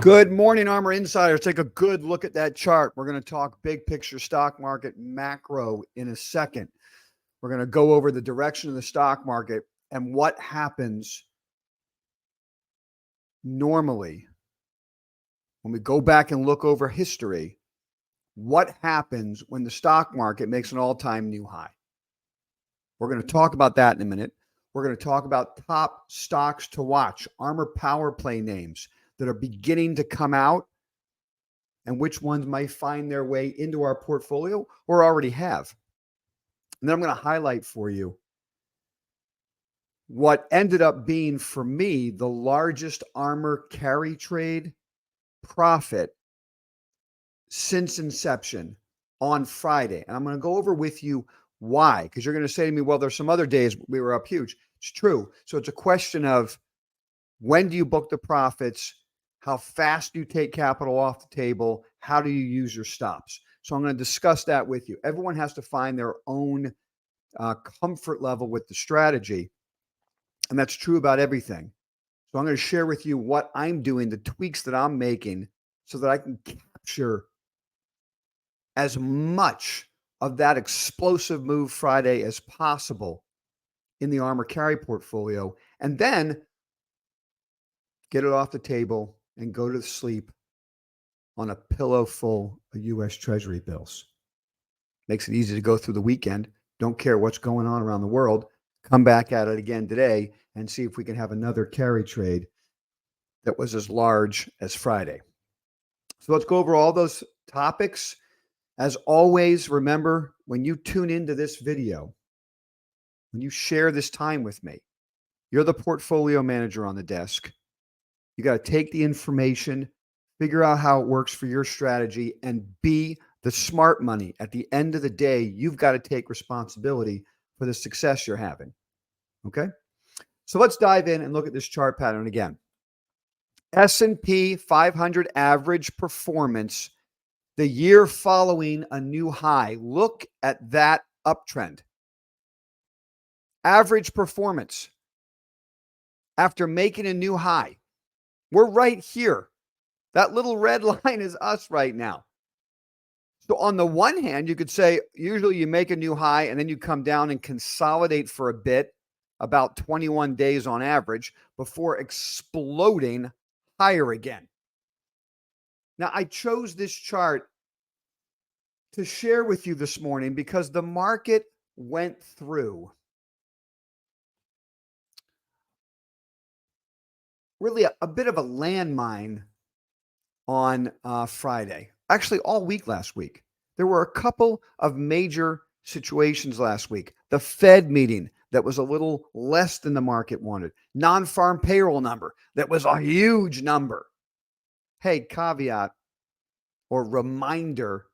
Good morning, ARMR Insiders. Take a good look at that chart. We're going to talk big picture stock market macro in a second. We're going to go over the direction of the stock market and what happens normally when we go back and look over history. What happens when the stock market makes an all-time new high? We're going to talk about that in a minute. We're going to talk about top stocks to watch, ARMR power play names that are beginning to come out, and which ones might find their way into our portfolio or already have. And then I'm going to highlight for you what ended up being, for me, the largest ARMR carry trade profit since inception on Friday. And I'm going to go over with you why, because you're going to say to me, well, there's some other days we were up huge. It's true. So it's a question of when do you book the profits? How fast do you take capital off the table? How do you use your stops? So I'm going to discuss that with you. Everyone has to find their own comfort level with the strategy. And that's true about everything. So I'm going to share with you what I'm doing, the tweaks that I'm making so that I can capture as much of that explosive move Friday as possible in the ARMR carry portfolio, and then get it off the table and go to sleep on a pillow full of U.S. Treasury bills. Makes it easy to go through the weekend. Don't care what's going on around the world. Come back at it again today and see if we can have another carry trade that was as large as Friday. So let's go over all those topics. As always, remember, when you tune into this video, when you share this time with me, you're the portfolio manager on the desk. You got to take the information, figure out how it works for your strategy, and be the smart money. At the end of the day, you've got to take responsibility for the success you're having. Okay? So let's dive in and look at this chart pattern again. S&P 500 average performance the year following a new high. Look at that uptrend. Average performance after making a new high. We're right here. That little red line is us right now. So on the one hand, you could say, usually you make a new high and then you come down and consolidate for a bit, about 21 days on average, before exploding higher again. Now, I chose this chart to share with you this morning because the market went through really a bit of a landmine on Friday. Actually, all week last week. There were a couple of major situations last week. The Fed meeting that was a little less than the market wanted. Non-farm payroll number that was a huge number. Hey, caveat or reminder,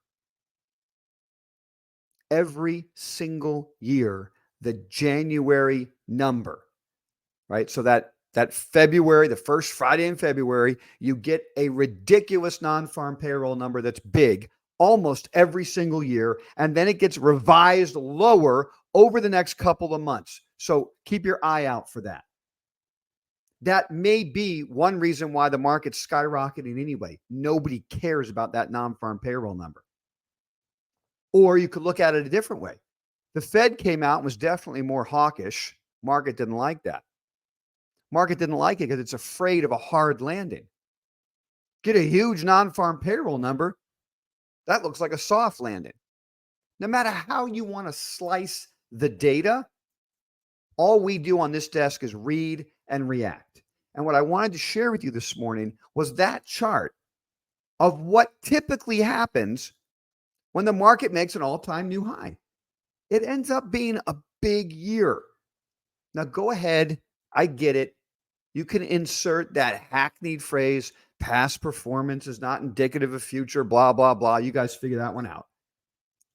every single year, the January number, right? So that February, the first Friday in February, you get a ridiculous non-farm payroll number that's big almost every single year, and then it gets revised lower over the next couple of months. So keep your eye out for that. That may be one reason why the market's skyrocketing anyway. Nobody cares about that non-farm payroll number. Or you could look at it a different way. The Fed came out and was definitely more hawkish. Market didn't like that. Market didn't like it because it's afraid of a hard landing. Get a huge non-farm payroll number. That looks like a soft landing. No matter how you want to slice the data, all we do on this desk is read and react. And what I wanted to share with you this morning was that chart of what typically happens when the market makes an all-time new high. It ends up being a big year. Now go ahead. I get it. You can insert that hackneyed phrase, past performance is not indicative of future, blah, blah, blah. You guys figure that one out.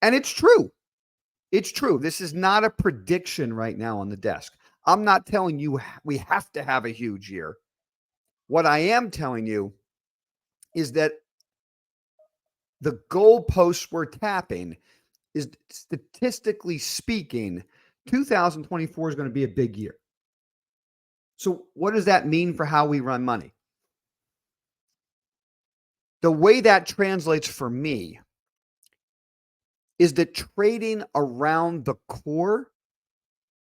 And it's true. It's true. This is not a prediction right now on the desk. I'm not telling you we have to have a huge year. What I am telling you is that the goalposts we're tapping is, statistically speaking, 2024 is going to be a big year. So what does that mean for how we run money? The way that translates for me is that trading around the core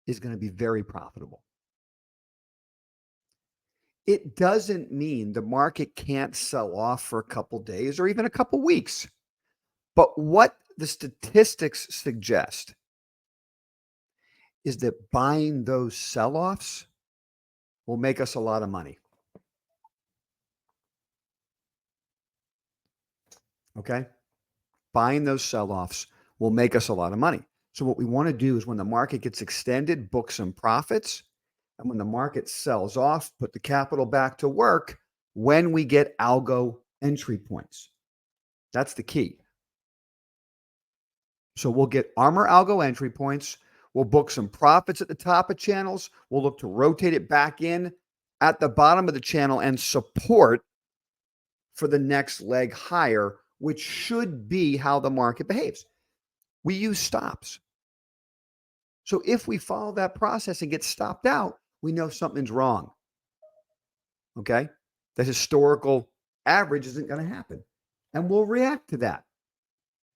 is going to be very profitable. It doesn't mean the market can't sell off for a couple days or even a couple weeks. But what the statistics suggest is that buying those sell-offs will make us a lot of money. Okay? Buying those sell-offs will make us a lot of money. So what we want to do is when the market gets extended, book some profits. And when the market sells off, put the capital back to work when we get algo entry points. That's the key. So we'll get ARMR algo entry points. We'll book some profits at the top of channels. We'll look to rotate it back in at the bottom of the channel and support for the next leg higher, which should be how the market behaves. We use stops. So if we follow that process and get stopped out, we know something's wrong. Okay? The historical average isn't going to happen. And we'll react to that.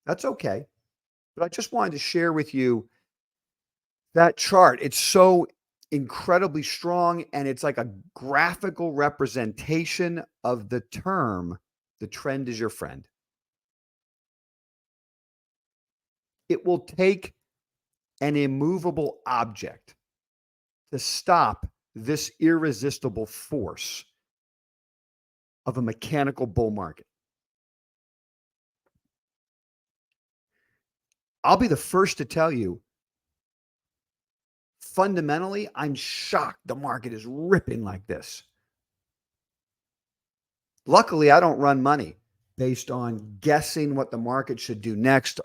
That's okay. But I just wanted to share with you that chart. It's so incredibly strong, and it's like a graphical representation of the term, the trend is your friend. It will take an immovable object to stop this irresistible force of a mechanical bull market. I'll be the first to tell you, fundamentally, I'm shocked the market is ripping like this. Luckily, I don't run money based on guessing what the market should do next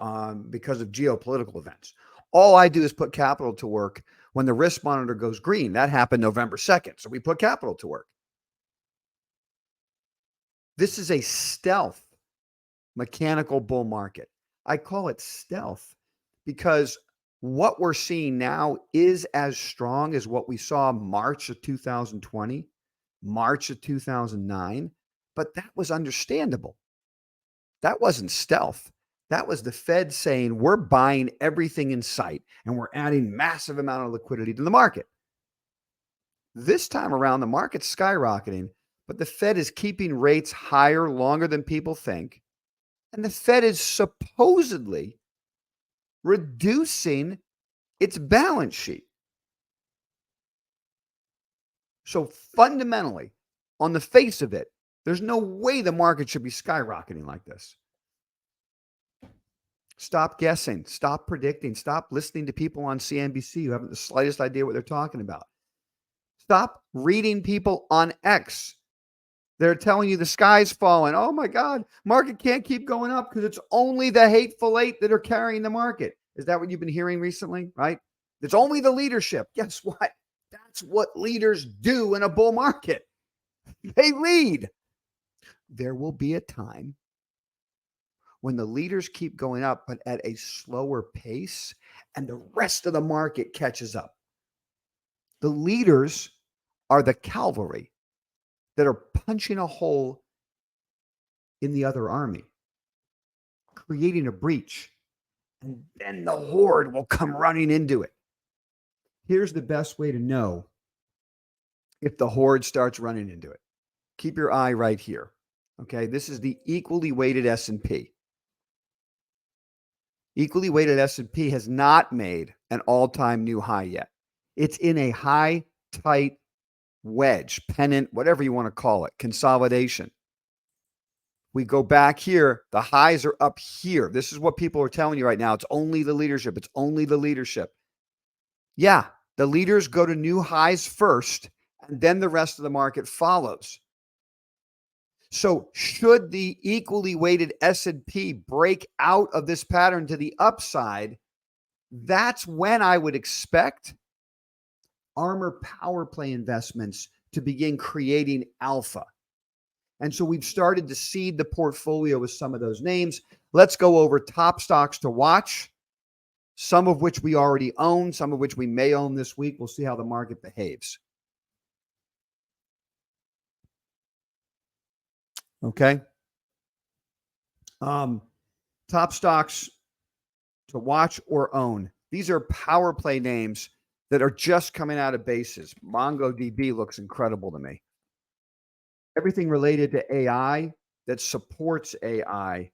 because of geopolitical events. All I do is put capital to work when the risk monitor goes green. That happened November 2nd. So we put capital to work. This is a stealth mechanical bull market. I call it stealth because what we're seeing now is as strong as what we saw March of 2020, March of 2009, but that was understandable. That wasn't stealth. That was the Fed saying, we're buying everything in sight and we're adding massive amount of liquidity to the market. This time around, the market's skyrocketing, but the Fed is keeping rates higher longer than people think. And the Fed is supposedly reducing its balance sheet. So fundamentally, on the face of it, there's no way the market should be skyrocketing like this. Stop guessing. Stop predicting. Stop listening to people on CNBC who haven't the slightest idea what they're talking about. Stop reading people on X. They're telling you the sky's falling. Oh my God, market can't keep going up because it's only the hateful eight that are carrying the market. Is that what you've been hearing recently, right? It's only the leadership. Guess what? That's what leaders do in a bull market. They lead. There will be a time when the leaders keep going up, but at a slower pace, and the rest of the market catches up. The leaders are the cavalry that are punching a hole in the other army, creating a breach, and then the horde will come running into it. Here's the best way to know if the horde starts running into it. Keep your eye right here. Okay, this is the equally weighted S&P. Equally weighted S&P has not made an all-time new high yet. It's in a high, tight wedge, pennant, whatever you want to call it, consolidation. We go back here, the highs are up here. This is what people are telling you right now. It's only the leadership. It's only the leadership. Yeah, the leaders go to new highs first, and then the rest of the market follows. So should the equally weighted S&P break out of this pattern to the upside, that's when I would expect ARMR power play investments to begin creating alpha. And so we've started to seed the portfolio with some of those names. Let's go over top stocks to watch, some of which we already own, some of which we may own this week. We'll see how the market behaves. Okay. Top stocks to watch or own. These are power play names that are just coming out of bases. MongoDB looks incredible to me. Everything related to AI that supports AI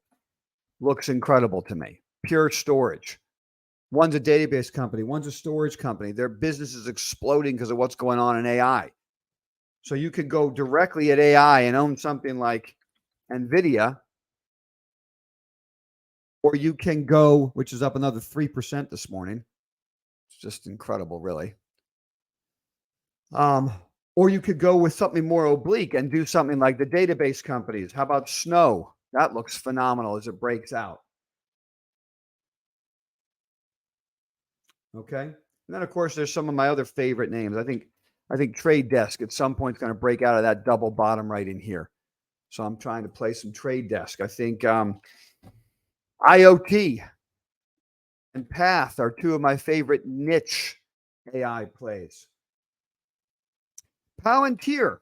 looks incredible to me. Pure Storage. One's a database company. One's a storage company. Their business is exploding because of what's going on in AI. So you could go directly at AI and own something like NVIDIA, or you can go, which is up another 3% this morning. It's just incredible, really. Or you could go with something more oblique and do something like the database companies. How about Snow? That looks phenomenal as it breaks out. Okay. And then, of course, there's some of my other favorite names. I think Trade Desk at some point is going to break out of that double bottom right in here. So I'm trying to play some Trade Desk. I think IoT and Path are two of my favorite niche AI plays. Palantir.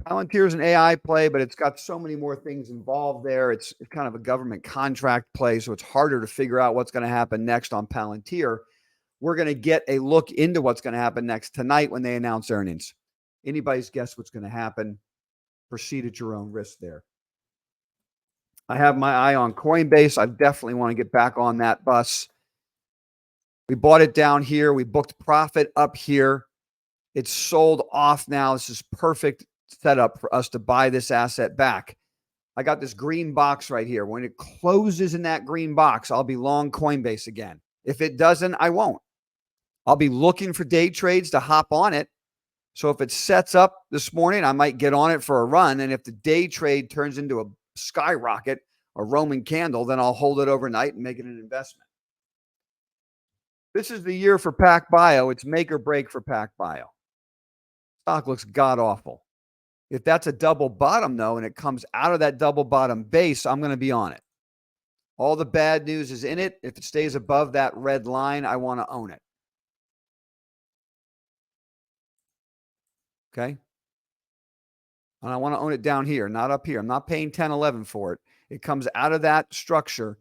Palantir is an AI play, but it's got so many more things involved there. It's kind of a government contract play, so it's harder to figure out what's going to happen next on Palantir. We're going to get a look into what's going to happen next tonight when they announce earnings. Anybody's guess what's going to happen. Proceed at your own risk there. I have my eye on Coinbase. I definitely want to get back on that bus. We bought it down here. We booked profit up here. It's sold off now. This is perfect setup for us to buy this asset back. I got this green box right here. When it closes in that green box, I'll be long Coinbase again. If it doesn't, I won't. I'll be looking for day trades to hop on it. So if it sets up this morning, I might get on it for a run. And if the day trade turns into a skyrocket, a Roman candle, then I'll hold it overnight and make it an investment. This is the year for PacBio. It's make or break for PacBio. Stock looks god awful. If that's a double bottom, though, and it comes out of that double bottom base, I'm going to be on it. All the bad news is in it. If it stays above that red line, I want to own it. Okay? And I want to own it down here, not up here. I'm not paying 10, 11 for it. It comes out of that structure,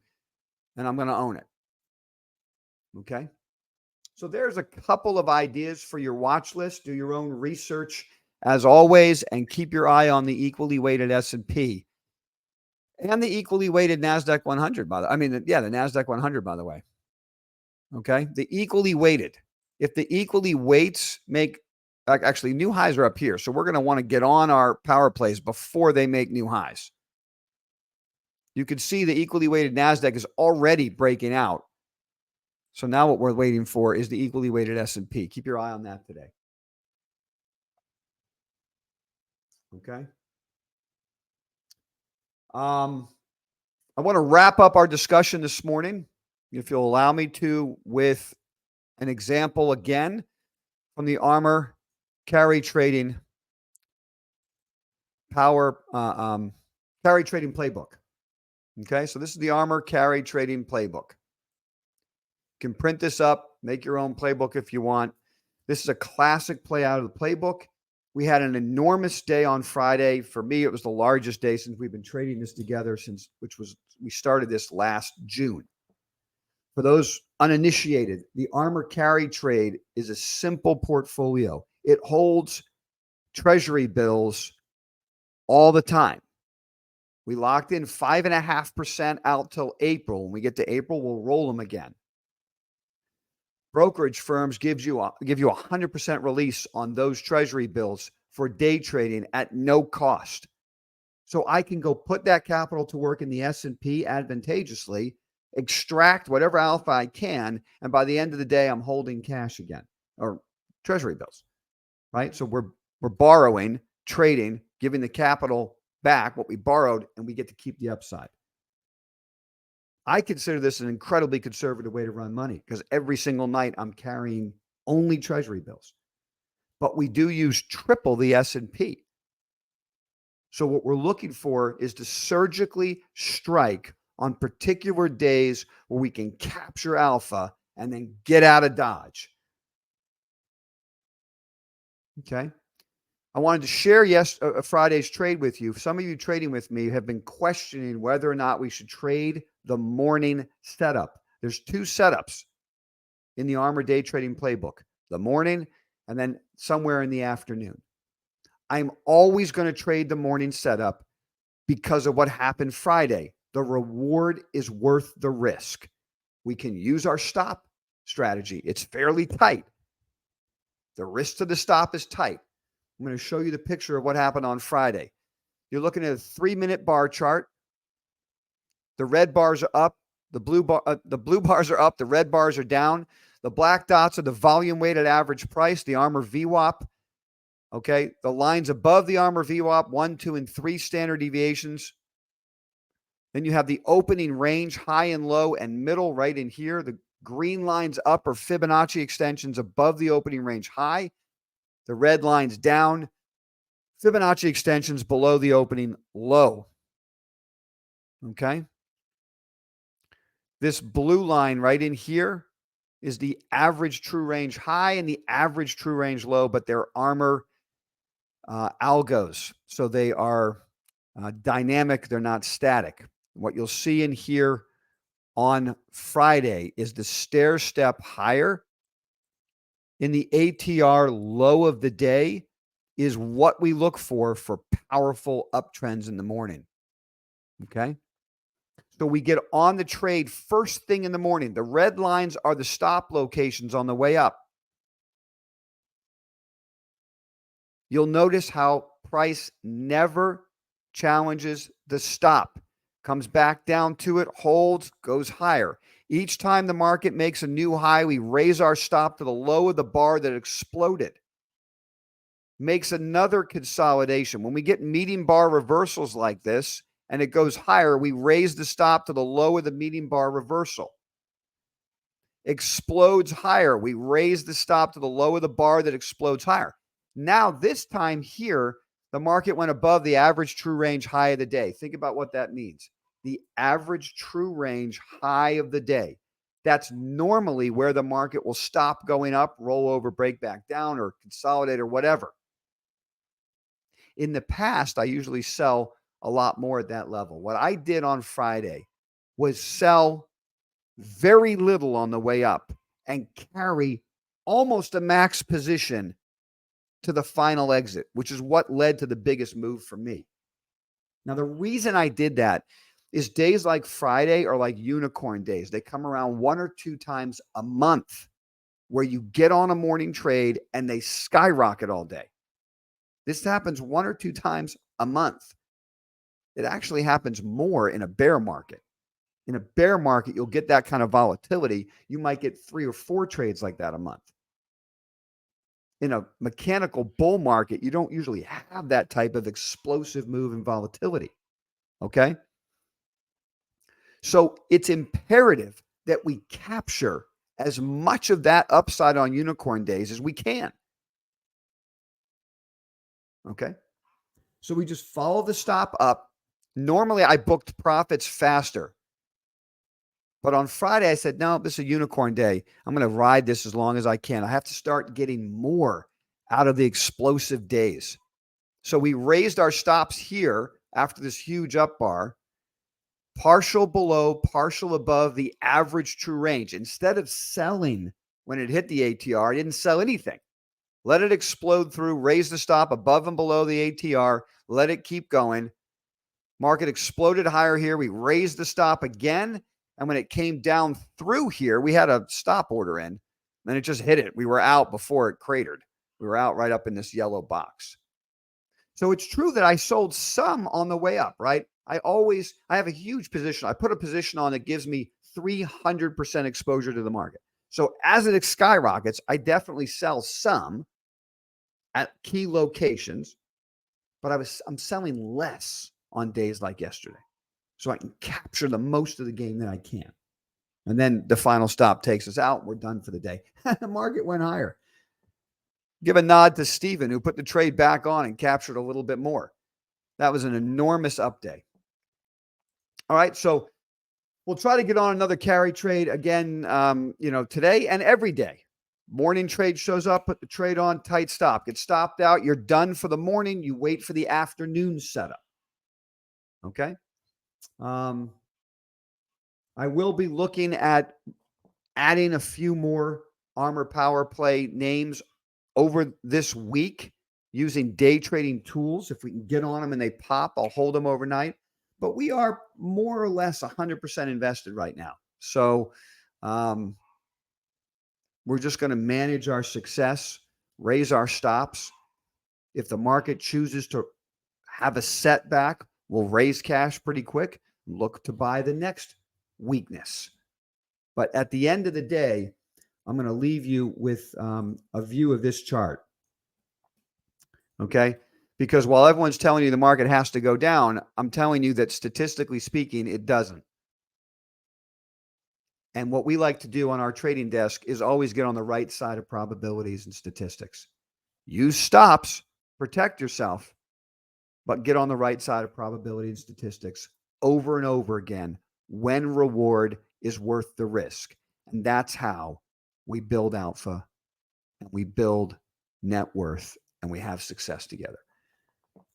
and I'm going to own it. Okay? So there's a couple of ideas for your watch list. Do your own research as always, and keep your eye on the equally weighted S&P and the equally weighted NASDAQ 100, by the NASDAQ 100, by the way. Okay? The equally weighted. If the equally weights make, actually, new highs are up here. So we're going to want to get on our power plays before they make new highs. You can see the equally weighted NASDAQ is already breaking out. So now what we're waiting for is the equally weighted S&P. Keep your eye on that today. Okay. I want to wrap up our discussion this morning, if you'll allow me to, with an example again from the ARMR Carry Trading Carry Trading Playbook. Okay, so this is the ARMR Carry Trading Playbook. You can print this up, make your own playbook if you want. This is a classic play out of the playbook. We had an enormous day on Friday. For me, it was the largest day since we've been trading this together we started this last June. For those uninitiated, the ARMR Carry trade is a simple portfolio. It holds treasury bills all the time. We locked in 5.5% out till April. When we get to April, we'll roll them again. Brokerage firms give you a 100% release on those treasury bills for day trading at no cost. So I can go put that capital to work in the S&P advantageously, extract whatever alpha I can, and by the end of the day, I'm holding cash again, or treasury bills, right? So we're borrowing, trading, giving the capital back what we borrowed, and we get to keep the upside. I consider this an incredibly conservative way to run money because every single night I'm carrying only treasury bills. But we do use triple the S&P. So what we're looking for is to surgically strike on particular days where we can capture alpha and then get out of Dodge. Okay. I wanted to share Friday's trade with you. Some of you trading with me have been questioning whether or not we should trade the morning setup. There's two setups in the ARMR Day Trading Playbook, the morning and then somewhere in the afternoon. I'm always going to trade the morning setup because of what happened Friday. The reward is worth the risk. We can use our stop strategy. It's fairly tight. The risk to the stop is tight. I'm going to show you the picture of what happened on Friday. You're looking at a 3-minute bar chart. The red bars are up. The blue bars are up. The red bars are down. The black dots are the volume weighted average price, the ARMR VWAP. Okay. The lines above the ARMR VWAP, 1, 2, and 3 standard deviations. Then you have the opening range, high and low and middle right in here. The green lines up are Fibonacci extensions above the opening range high. The red lines down, Fibonacci extensions below the opening low. Okay. This blue line right in here is the average true range high and the average true range low, but they're ARMR algos. So they are dynamic. They're not static. What you'll see in here on Friday is the stair step higher in the ATR low of the day is what we look for powerful uptrends in the morning. Okay. So we get on the trade first thing in the morning. The red lines are the stop locations on the way up. You'll notice how price never challenges the stop. Comes back down to it, holds, goes higher. Each time the market makes a new high, we raise our stop to the low of the bar that exploded. Makes another consolidation. When we get median bar reversals like this and it goes higher, we raise the stop to the low of the median bar reversal. Explodes higher. We raise the stop to the low of the bar that explodes higher. Now, this time here, the market went above the average true range high of the day. Think about what that means. The average true range high of the day. That's normally where the market will stop going up, roll over, break back down, or consolidate or whatever. In the past, I usually sell a lot more at that level. What I did on Friday was sell very little on the way up and carry almost a max position to the final exit, which is what led to the biggest move for me. Now, the reason I did that is days like Friday are like unicorn days. They come around 1 or 2 times a month where you get on a morning trade and they skyrocket all day. This happens 1 or 2 times a month. It actually happens more in a bear market. In a bear market, you'll get that kind of volatility. You might get 3 or 4 trades like that a month. In a mechanical bull market, you don't usually have that type of explosive move and volatility. Okay? So it's imperative that we capture as much of that upside on unicorn days as we can. Okay? So we just follow the stop up. Normally, I booked profits faster. But on Friday, I said, no, this is a unicorn day. I'm going to ride this as long as I can. I have to start getting more out of the explosive days. So we raised our stops here after this huge up bar, partial below, partial above the average true range. Instead of selling when it hit the ATR, I didn't sell anything. Let it explode through, raise the stop above and below the ATR, let it keep going. Market exploded higher here. We raised the stop again. And when it came down through here, we had a stop order in. Then it just hit it. We were out before it cratered. We were out right up in this yellow box. So it's true that I sold some on the way up, right? I have a huge position. I put a position on that gives me 300% exposure to the market. So as it skyrockets, I definitely sell some at key locations, but I'm selling less on days like yesterday, so I can capture the most of the game that I can. And then the final stop takes us out. We're done for the day. The market went higher. Give a nod to Steven, who put the trade back on and captured a little bit more. That was an enormous up day. All right, so we'll try to get on another carry trade again, today and every day. Morning trade shows up, put the trade on, tight stop. Get stopped out. You're done for the morning. You wait for the afternoon setup. Okay. I will be looking at adding a few more Armor Power Play names over this week using day trading tools. If we can get on them and they pop, I'll hold them overnight. But we are more or less 100% invested right now. So we're just going to manage our success, raise our stops. If the market chooses to have a setback, we'll raise cash pretty quick, look to buy the next weakness. But at the end of the day, I'm going to leave you with a view of this chart. Okay? Because while everyone's telling you the market has to go down, I'm telling you that statistically speaking, it doesn't. And what we like to do on our trading desk is always get on the right side of probabilities and statistics. Use stops, protect yourself, but get on the right side of probability and statistics over and over again when reward is worth the risk. And that's how we build alpha and we build net worth and we have success together.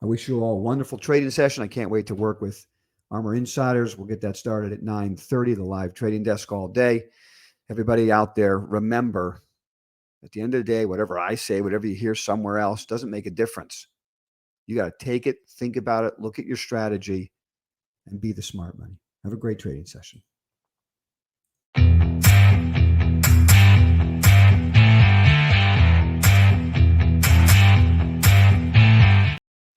I wish you all a wonderful trading session. I can't wait to work with ARMR Insiders. We'll get that started at 9:30, the live trading desk all day. Everybody out there, remember, at the end of the day, whatever I say, whatever you hear somewhere else, doesn't make a difference. You got to take it, think about it, look at your strategy, and be the smart money. Have a great trading session.